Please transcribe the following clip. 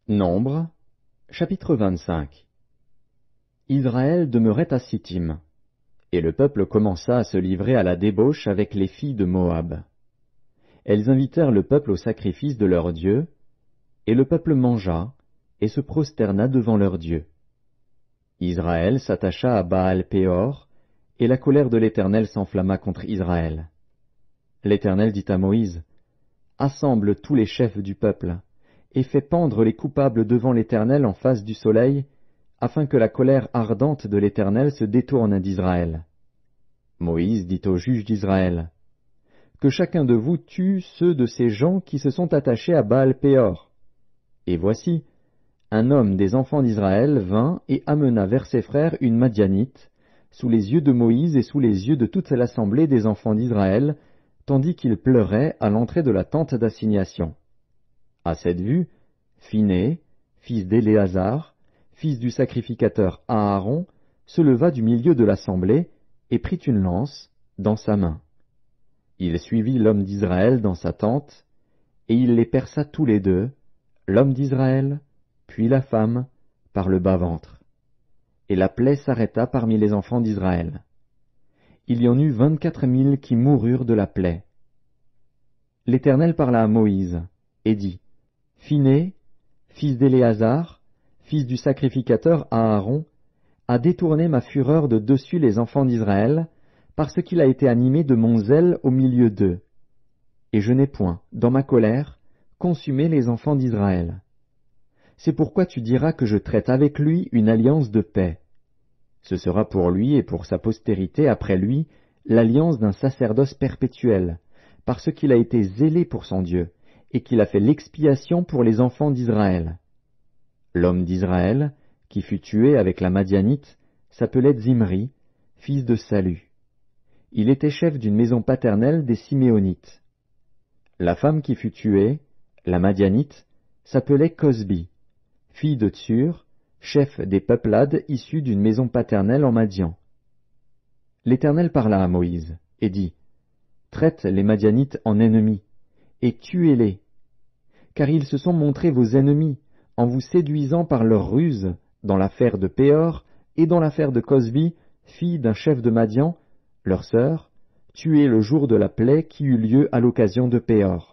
Nombre, chapitre 25. Israël demeurait à Sittim, et le peuple commença à se livrer à la débauche avec les filles de Moab. Elles invitèrent le peuple au sacrifice de leur Dieu, et le peuple mangea, et se prosterna devant leur Dieu. Israël s'attacha à Baal-Péor, et la colère de l'Éternel s'enflamma contre Israël. L'Éternel dit à Moïse, « Assemble tous les chefs du peuple, et fais pendre les coupables devant l'Éternel en face du soleil, afin que la colère ardente de l'Éternel se détourne d'Israël. » Moïse dit aux juges d'Israël, « Que chacun de vous tue ceux de ces gens qui se sont attachés à Baal-Péor. » Et voici, un homme des enfants d'Israël vint et amena vers ses frères une Madianite, sous les yeux de Moïse et sous les yeux de toute l'assemblée des enfants d'Israël, tandis qu'il pleurait à l'entrée de la tente d'assignation. À cette vue, Phiné, fils d'Éléazar, fils du sacrificateur Aaron, se leva du milieu de l'assemblée et prit une lance dans sa main. Il suivit l'homme d'Israël dans sa tente, et il les perça tous les deux, l'homme d'Israël, puis la femme, par le bas-ventre. Et la plaie s'arrêta parmi les enfants d'Israël. Il y en eut 24 000 qui moururent de la plaie. L'Éternel parla à Moïse, et dit, « Phiné, fils d'Éléazar, fils du sacrificateur Aaron, a détourné ma fureur de dessus les enfants d'Israël, parce qu'il a été animé de mon zèle au milieu d'eux. Et je n'ai point, dans ma colère, consumé les enfants d'Israël. C'est pourquoi tu diras que je traite avec lui une alliance de paix. Ce sera pour lui et pour sa postérité après lui l'alliance d'un sacerdoce perpétuel, parce qu'il a été zélé pour son Dieu, et qu'il a fait l'expiation pour les enfants d'Israël. L'homme d'Israël, qui fut tué avec la Madianite, s'appelait Zimri, fils de Salu. Il était chef d'une maison paternelle des Siméonites. La femme qui fut tuée, la Madianite, s'appelait Cosbi, fille de Tsur, chef des peuplades issus d'une maison paternelle en Madian. L'Éternel parla à Moïse, et dit, « Traite les Madianites en ennemis, et tuez-les, car ils se sont montrés vos ennemis, en vous séduisant par leurs ruses, dans l'affaire de Péor, et dans l'affaire de Cosbi, fille d'un chef de Madian, leur sœur, tuée le jour de la plaie qui eut lieu à l'occasion de Péor.